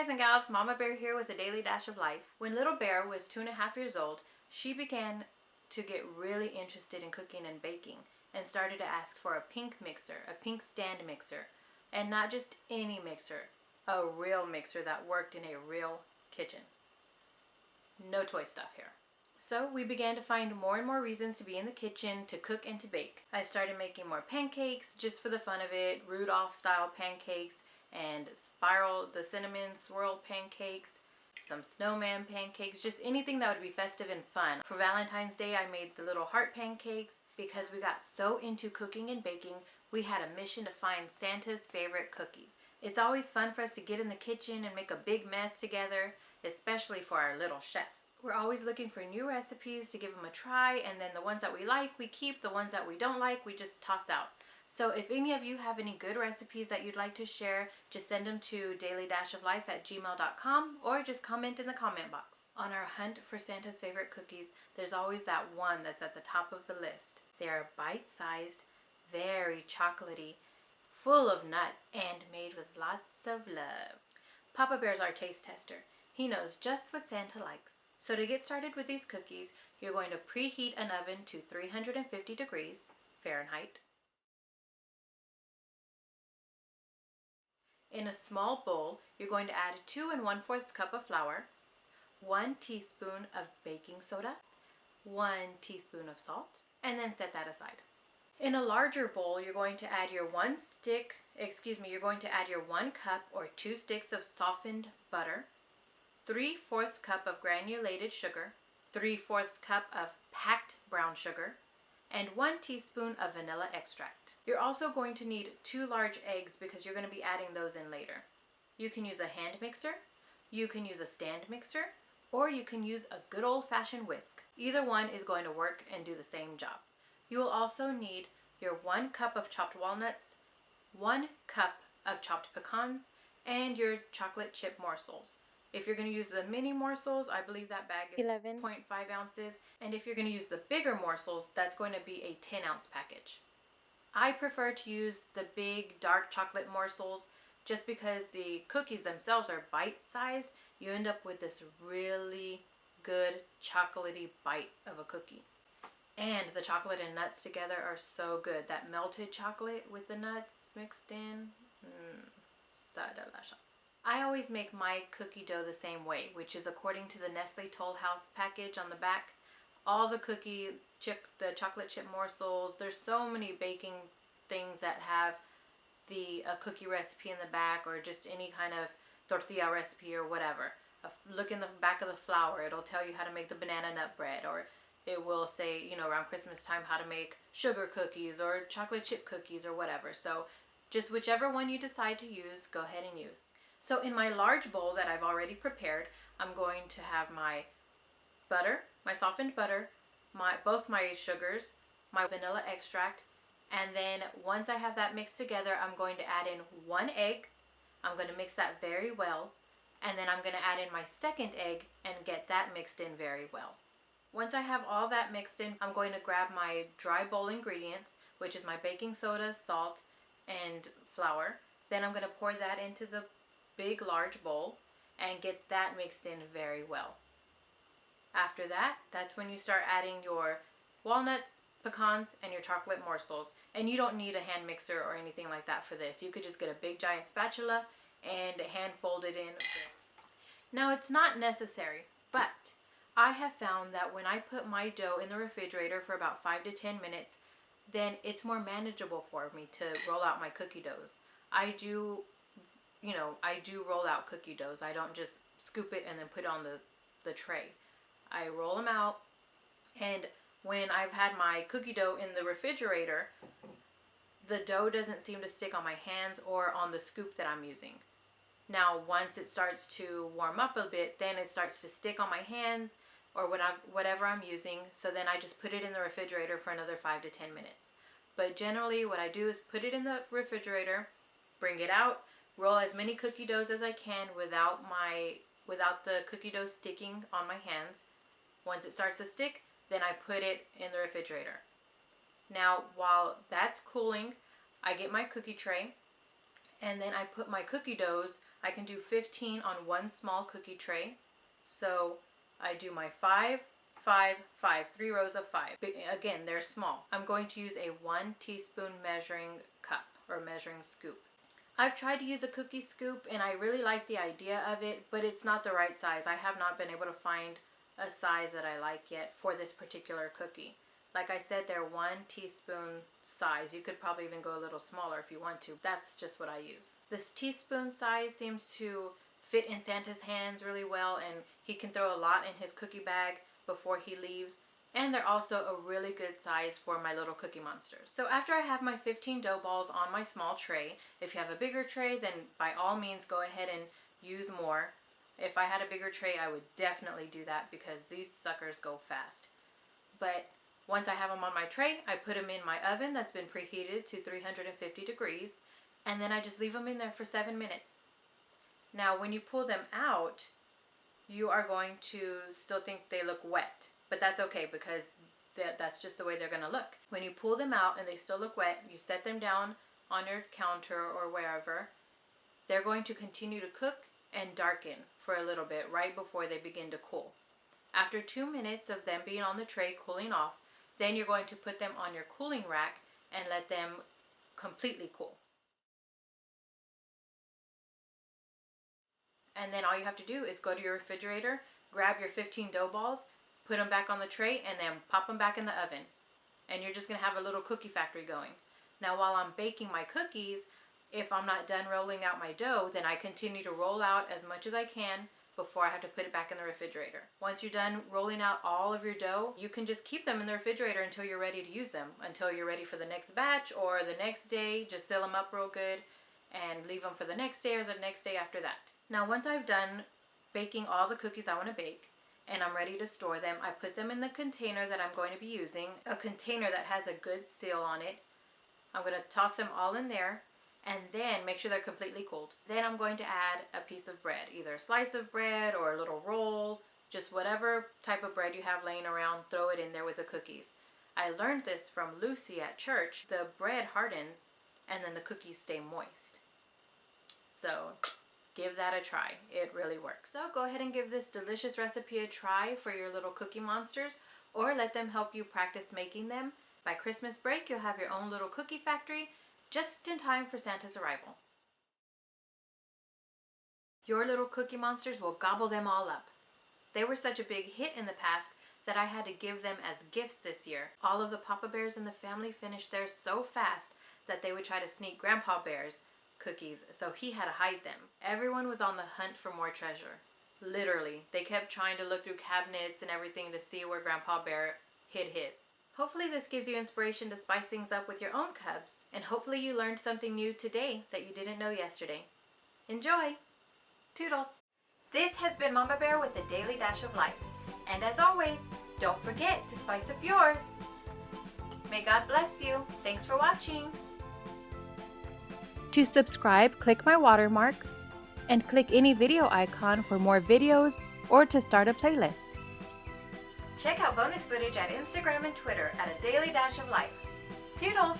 guys and gals, Mama Bear here with a daily dash of life. When little Bear was 2.5 years old, she began to get really interested in cooking and baking and started to ask for a pink mixer, a pink stand mixer, and not just any mixer, a real mixer that worked in a real kitchen. No toy stuff here. So we began to find more and more reasons to be in the kitchen, to cook and to bake. I started making more pancakes just for the fun of it, Rudolph style pancakes, and the cinnamon swirl pancakes, some snowman pancakes, just anything that would be festive and fun. For Valentine's Day, I made the little heart pancakes. Because we got so into cooking and baking, we had a mission to find Santa's favorite cookies. It's always fun for us to get in the kitchen and make a big mess together, especially for our little chef. We're always looking for new recipes to give them a try, and then the ones that we like, we keep. The ones that we don't like, we just toss out. So if any of you have any good recipes that you'd like to share, just send them to dailydashoflife@gmail.com or just comment in the comment box. On our hunt for Santa's favorite cookies, there's always that one that's at the top of the list. They are bite-sized, very chocolatey, full of nuts, and made with lots of love. Papa Bear's our taste tester. He knows just what Santa likes. So to get started with these cookies, you're going to preheat an oven to 350 degrees Fahrenheit. In a small bowl, you're going to add 2 1/4 cup of flour, 1 teaspoon of baking soda, 1 teaspoon of salt, and then set that aside. In a larger bowl, you're going to add your 1 cup or 2 sticks of softened butter, 3/4 cup of granulated sugar, 3/4 cup of packed brown sugar, and 1 teaspoon of vanilla extract. You're also going to need 2 large eggs because you're going to be adding those in later. You can use a hand mixer, you can use a stand mixer, or you can use a good old-fashioned whisk. Either one is going to work and do the same job. You will also need your 1 cup of chopped walnuts, 1 cup of chopped pecans, and your chocolate chip morsels. If you're going to use the mini morsels, I believe that bag is 11.5 ounces. And if you're going to use the bigger morsels, that's going to be a 10-ounce package. I prefer to use the big dark chocolate morsels just because the cookies themselves are bite-sized. You end up with this really good chocolatey bite of a cookie. And the chocolate and nuts together are so good. That melted chocolate with the nuts mixed in, so delicious. I always make my cookie dough the same way, which is according to the Nestle Toll House package on the back. All the the chocolate chip morsels, there's so many baking things that have a cookie recipe in the back, or just any kind of tortilla recipe or whatever. Look in the back of the flour, it'll tell you how to make the banana nut bread, or it will say, around Christmas time, how to make sugar cookies or chocolate chip cookies or whatever. So just whichever one you decide to use, go ahead and use. So in my large bowl that I've already prepared, I'm going to have my butter, my softened butter, both my sugars, my vanilla extract, and then once I have that mixed together, I'm going to add in 1 egg. I'm going to mix that very well, and then I'm going to add in my second egg and get that mixed in very well. Once I have all that mixed in, I'm going to grab my dry bowl ingredients, which is my baking soda, salt, and flour. Then I'm going to pour that into the big large bowl and get that mixed in very well. After that, that's when you start adding your walnuts, pecans, and your chocolate morsels. And you don't need a hand mixer or anything like that for this. You could just get a big giant spatula and hand fold it in. Now, it's not necessary, but I have found that when I put my dough in the refrigerator for about 5 to 10 minutes, then it's more manageable for me to roll out my cookie doughs. I do roll out cookie doughs. I don't just scoop it and then put it on the tray. I roll them out, and when I've had my cookie dough in the refrigerator, the dough doesn't seem to stick on my hands or on the scoop that I'm using. Now, once it starts to warm up a bit, then it starts to stick on my hands or whatever I'm using, so then I just put it in the refrigerator for another 5 to 10 minutes. But generally what I do is put it in the refrigerator, bring it out, roll as many cookie doughs as I can without the cookie dough sticking on my hands. Once it starts to stick, then I put it in the refrigerator. Now, while that's cooling, I get my cookie tray, and then I put my cookie doughs I can do 15 on one small cookie tray. So I do my 5, 5, 5, 3 rows of 5. Again, they're small. I'm going to use a 1 teaspoon measuring cup or measuring scoop. I've tried to use a cookie scoop and I really like the idea of it, but it's not the right size. I have not been able to find a size that I like yet for this particular cookie. Like I said, they're 1 teaspoon size. You could probably even go a little smaller if you want to. That's just what I use. This teaspoon size seems to fit in Santa's hands really well, and he can throw a lot in his cookie bag before he leaves. And they're also a really good size for my little cookie monsters. So after I have my 15 dough balls on my small tray, if you have a bigger tray, then by all means go ahead and use more. If I had a bigger tray, I would definitely do that because these suckers go fast. But once I have them on my tray, I put them in my oven that's been preheated to 350 degrees, and then I just leave them in there for 7 minutes. Now when you pull them out, you are going to still think they look wet, but that's okay because that's just the way they're going to look. When you pull them out and they still look wet, you set them down on your counter or wherever. They're going to continue to cook and darken for a little bit right before they begin to cool. After 2 minutes of them being on the tray cooling off, then you're going to put them on your cooling rack and let them completely cool. And then all you have to do is go to your refrigerator, grab your 15 dough balls, put them back on the tray, and then pop them back in the oven. And you're just going to have a little cookie factory going. Now while I'm baking my cookies, if I'm not done rolling out my dough, then I continue to roll out as much as I can before I have to put it back in the refrigerator. Once you're done rolling out all of your dough, you can just keep them in the refrigerator until you're ready to use them, until you're ready for the next batch or the next day. Just seal them up real good and leave them for the next day or the next day after that. Now once I've done baking all the cookies I want to bake and I'm ready to store them, I put them in the container that I'm going to be using, a container that has a good seal on it. I'm going to toss them all in there and then make sure they're completely cooled. Then I'm going to add a piece of bread, either a slice of bread or a little roll, just whatever type of bread you have laying around, throw it in there with the cookies. I learned this from Lucy at church. The bread hardens and then the cookies stay moist. So give that a try. It really works. So go ahead and give this delicious recipe a try for your little cookie monsters, or let them help you practice making them. By Christmas break, you'll have your own little cookie factory just in time for Santa's arrival. Your little cookie monsters will gobble them all up. They were such a big hit in the past that I had to give them as gifts this year. All of the Papa Bears in the family finished theirs so fast that they would try to sneak Grandpa Bear's cookies, so he had to hide them. Everyone was on the hunt for more treasure. Literally, they kept trying to look through cabinets and everything to see where Grandpa Bear hid his. Hopefully this gives you inspiration to spice things up with your own cubs, and hopefully you learned something new today that you didn't know yesterday. Enjoy! Toodles! This has been Mama Bear with a Daily Dash of Life. And as always, don't forget to spice up yours. May God bless you. Thanks for watching. To subscribe, click my watermark and click any video icon for more videos or to start a playlist. Check out bonus footage at Instagram and Twitter at A Daily Dash of Life. Toodles!